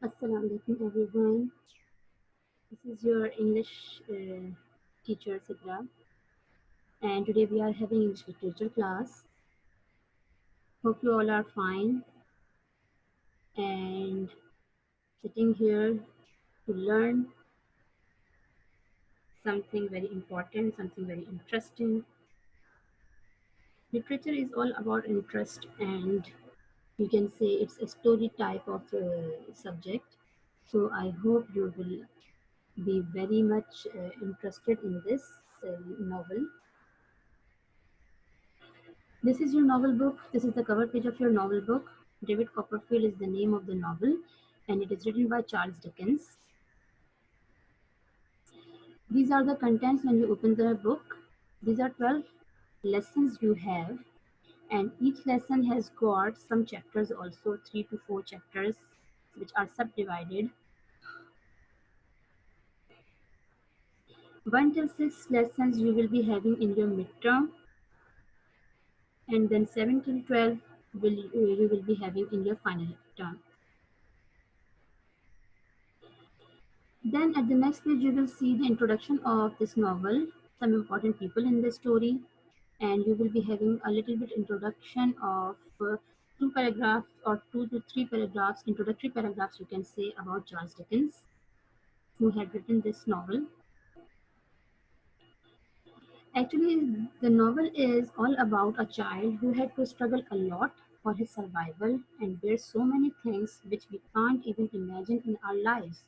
Assalamu alaikum everyone. This is your English teacher Sidra, and today we are having English literature class. Hope you all are fine and sitting here to learn something very important, something very interesting. Literature is all about interest, and you can say it's a story type of subject. So I hope you will be very much interested in this novel. This is your novel book. This is the cover page of your novel book. David Copperfield is the name of the novel, and it is written by Charles Dickens. These are the contents when you open the book. These are 12 lessons you have, and each lesson has got some chapters also, 3 to 4 chapters, which are subdivided. 1 till 6 lessons you will be having in your midterm, and then 7 till 12 you will be having in your final term. Then at the next page you will see the introduction of this novel, some important people in the story, and you will be having a little bit introduction of 2 paragraphs or 2 to 3 paragraphs, introductory paragraphs you can say, about Charles Dickens, who had written this novel. Actually, the novel is all about a child who had to struggle a lot for his survival and bear so many things which we can't even imagine in our lives.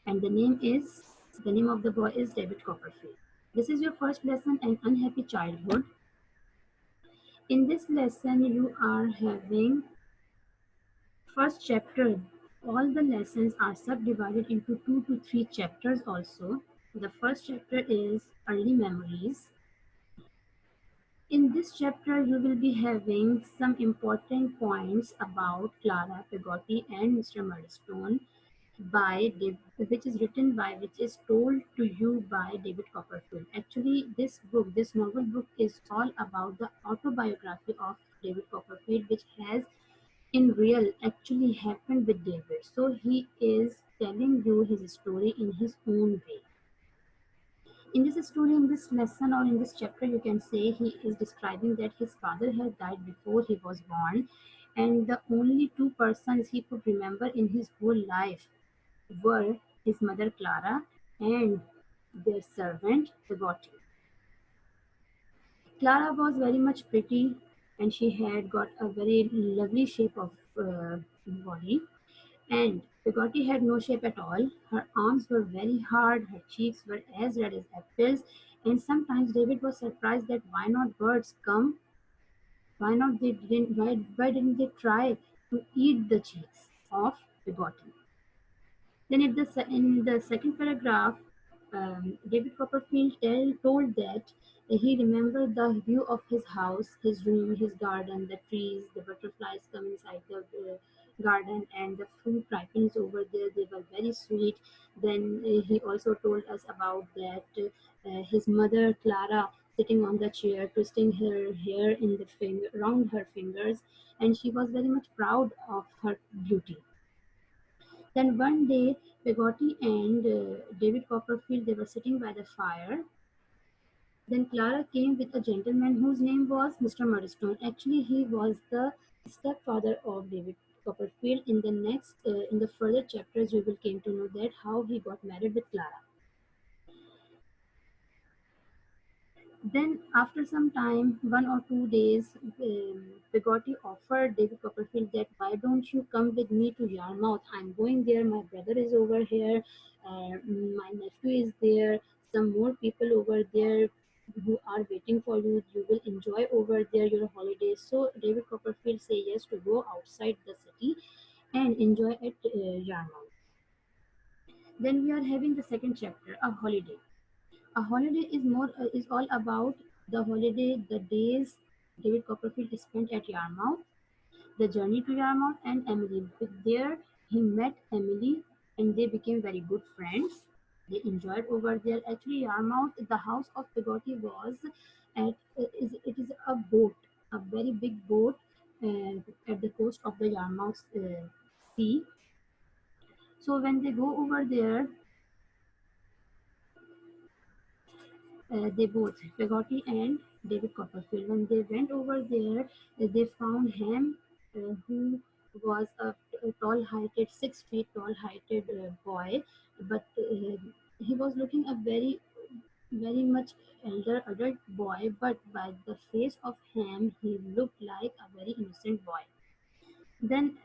And the name of the boy is David Copperfield. This is your first lesson, An Unhappy Childhood. In this lesson, you are having first chapter. All the lessons are subdivided into 2 to 3 chapters also. The first chapter is Early Memories. In this chapter, you will be having some important points about Clara Peggotty and Mr. Murdstone, which is written by, which is told to you by David Copperfield. Actually, this novel book is all about the autobiography of David Copperfield, which has in real actually happened with David. So he is telling you his story in his own way. In this story, in this lesson, or in this chapter, you can say he is describing that his father had died before he was born, and the only two persons he could remember in his whole life were his mother Clara and their servant Peggotty. Clara was very much pretty, and she had got a very lovely shape of body, and Peggotty had no shape at all. Her arms were very hard, her cheeks were as red as apples, and sometimes David was surprised that why not birds come, why didn't they try to eat the cheeks of Peggotty. Then in the second paragraph, David Copperfield told that he remembered the view of his house, his room, his garden, the trees, the butterflies come inside the garden, and the fruit ripens over there. They were very sweet. Then he also told us about that his mother Clara sitting on the chair, twisting her hair in the around her fingers, and she was very much proud of her beauty. Then one day, Peggotty and David Copperfield, they were sitting by the fire. Then Clara came with a gentleman whose name was Mr. Murdstone. Actually, he was the stepfather of David Copperfield. In the further chapters, you will came to know that how he got married with Clara. Then, after some time, 1 or 2 days, Peggotty offered David Copperfield that why don't you come with me to Yarmouth? I'm going there. My brother is over here. My nephew is there. Some more people over there who are waiting for you. You will enjoy over there your holidays. So David Copperfield say yes to go outside the city and enjoy at Yarmouth. Then we are having the second chapter, a holiday. A holiday is all about the holiday, the days David Copperfield spent at Yarmouth, the journey to Yarmouth, and Emily. There he met Emily, and they became very good friends. They enjoyed over there. Actually, Yarmouth, the house of Peggotty was it is a boat, a very big boat at the coast of the Yarmouth. sea. So when they go over there, they both, Peggotty and David Copperfield, when they went over there, they found him, who was a tall-heighted, 6 feet tall-heighted boy, but he was looking a very much elder adult boy, but by the face of him, he looked like a very innocent boy. Then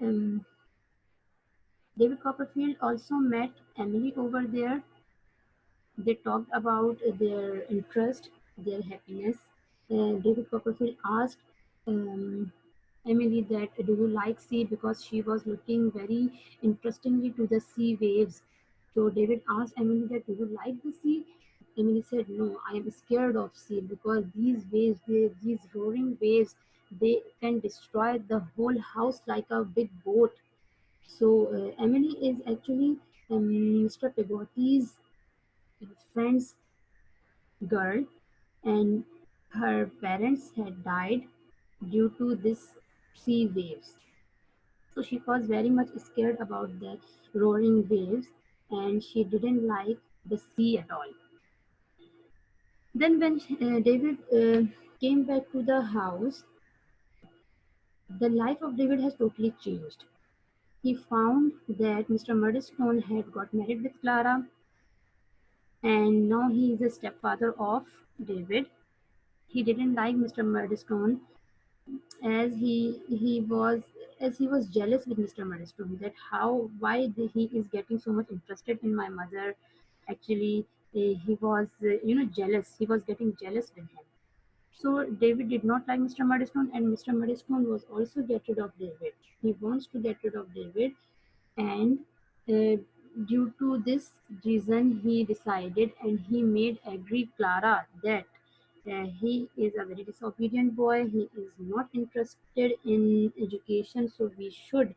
David Copperfield also met Emily over there. They talked about their interest, their happiness. David Copperfield asked um, Emily that do you like sea, because she was looking very interestingly to the sea waves. So David asked Emily that do you like the sea? Emily said no, I am scared of sea because these waves, these roaring waves, they can destroy the whole house like a big boat. So Emily is actually Mr. Peggotty's friend's girl, and her parents had died due to this sea waves. So she was very much scared about the roaring waves, and she didn't like the sea at all. Then when David came back to the house, the life of David has totally changed. He found that Mr. Murdstone had got married with Clara, and now he is a stepfather of David. He didn't like Mr. Murdstone, as he was jealous with Mr. Murdstone, that he is getting so much interested in my mother. Actually, he was jealous. He was getting jealous with him. So David did not like Mr. Murdstone, and Mr. Murdstone was also get rid of David. He wants to get rid of David, and uh, due to this reason he decided and he made agree Clara that he is a very disobedient boy, he is not interested in education, so we should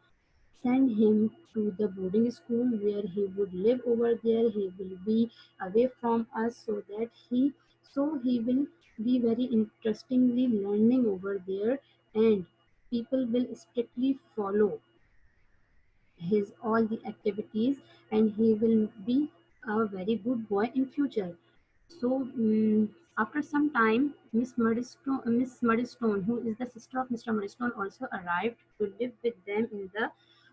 send him to the boarding school where he would live over there. He will be away from us, so he will be very interestingly learning over there, and people will strictly follow his all the activities, and he will be a very good boy in future. So after some time, Miss Murdstone, who is the sister of Mr. Murdstone, also arrived to live with them in the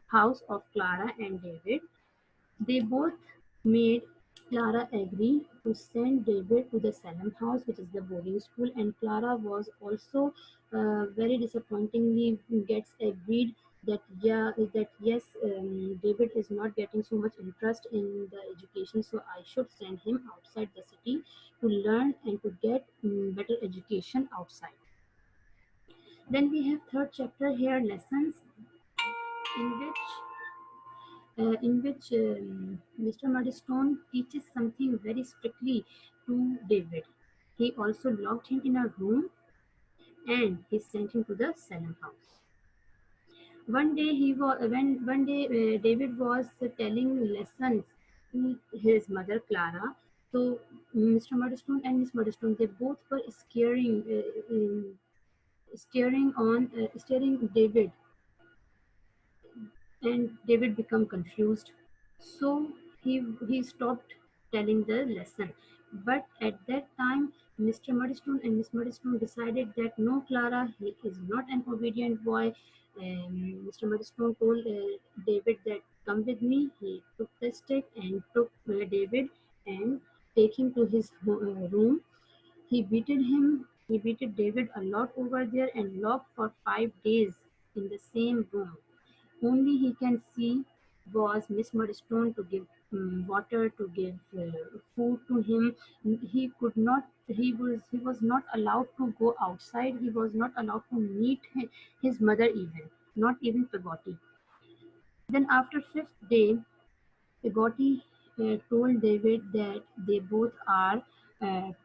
house of Clara and David. They both made Clara agree to send David to the Salem house, which is the boarding school, and Clara was also very disappointingly gets agreed that yes, David is not getting so much interest in the education, so I should send him outside the city to learn and to get better education outside. Then we have third chapter here, lessons, in which Mr. Murdstone teaches something very strictly to David. He also locked him in a room and he sent him to the Salem house. One day he was when one day David was telling lessons to his mother Clara. So Mr. Murdstone and Miss Murdstone, they both were staring David, and David became confused. So he stopped telling the lesson. But at that time, Mr. Murdstone and Miss Murdstone decided that no, Clara, he is not an obedient boy. Mr. Murdstone told David that come with me. He took the stick and took David and take him to his room. He beated David a lot over there and locked for 5 days in the same room. Only he can see was Miss Murdstone to give water, to give food to him. He could not. He was not allowed to go outside. He was not allowed to meet his mother even, not even Peggotty. Then after fifth day, Peggotty told David that they both are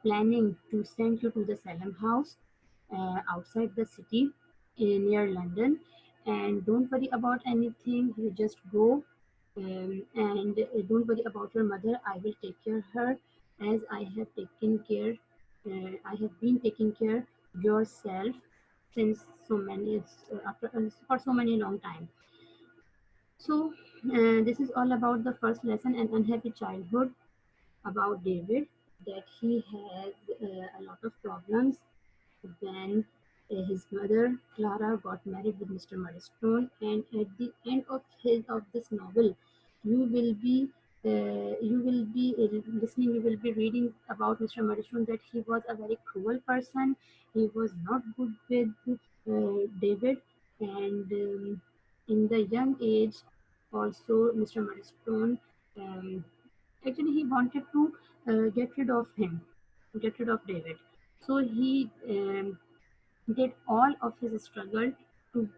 planning to send you to the Salem house outside the city near London. And don't worry about anything, you just go, and don't worry about your mother. I will take care of her as I have been taking care yourself since so many, for so many long time. So this is all about the first lesson, an unhappy childhood, about David, that he had a lot of problems when his mother Clara got married with Mr. Murdstone, and at the end of this novel, you will be listening. You will be reading about Mr. Murdstone, that he was a very cruel person. He was not good with David, and in the young age, also Mr. Murdstone. Um, Actually, he wanted to get rid of him, get rid of David. So he did all of his struggle to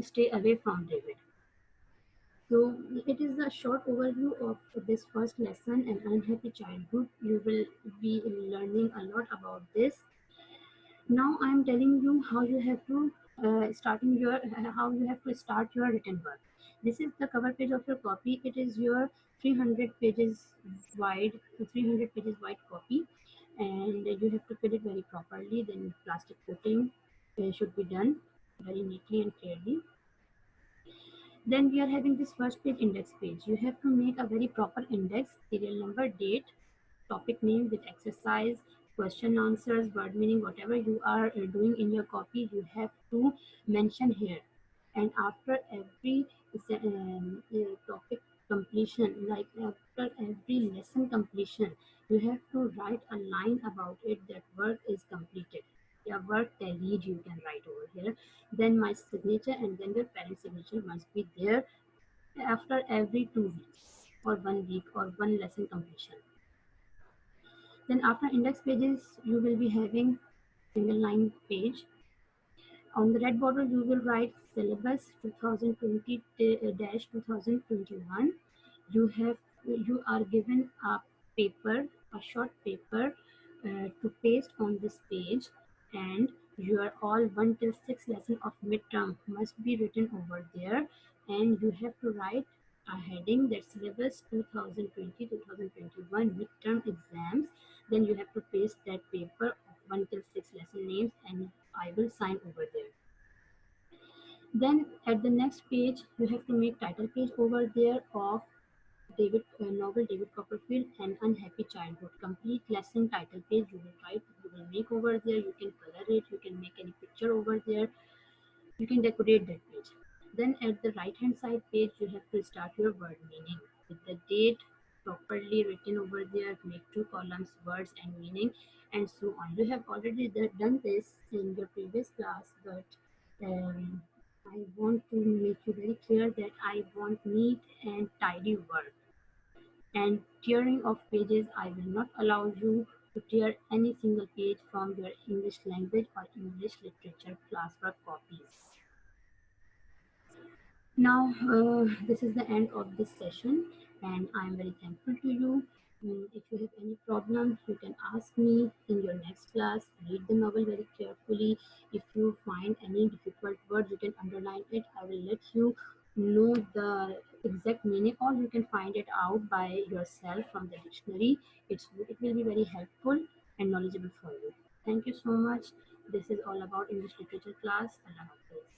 stay away from David. So it is a short overview of this first lesson, an unhappy childhood. You will be learning a lot about this. Now I am telling you how you have to starting your how you have to start your written work. This is the cover page of your copy. It is your 300 pages wide, 300 pages wide copy, and you have to fill it very properly. Then plastic coating should be done very neatly and clearly. Then we are having this first page, index page. You have to make a very proper index, serial number, date, topic name with exercise, question answers, word meaning, whatever you are doing in your copy, you have to mention here. And after every topic completion, like after every lesson completion, you have to write a line about it, that work is completed. Yeah, work tallied you can write over here. Then my signature, and then your parent signature must be there after every 2 weeks or 1 week or one lesson completion. Then after index pages, you will be having single line page. On the red border, you will write syllabus 2020-2021. You are given a paper, a short paper, to paste on this page, and your all 1 till 6 lesson of midterm must be written over there, and you have to write a heading, that syllabus 2020-2021 midterm exams. Then you have to paste that paper of 1 till 6 lesson names, and I will sign over there. Then at the next page, you have to make title page over there of David novel David Copperfield, An Unhappy Childhood. Complete lesson title page you will write, you will make over there. You can color it, you can make any picture over there, you can decorate that page. Then at the right hand side page, you have to start your word meaning with the date properly written over there. Make two columns, words and meaning, and so on. You have already done this in your previous class, but I want to make you very clear that I want neat and tidy work. And tearing of pages, I will not allow you to tear any single page from your English language or English literature classwork copies. Now, this is the end of this session, and I am very thankful to you. If you have any problem, you can ask me in your next class. Read the novel very carefully. If you find any difficult word, you can underline it. I will let you know the exact meaning, or you can find it out by yourself from the dictionary. It will be very helpful and knowledgeable for you. Thank you so much. This is all about English literature class. Allah Hafiz.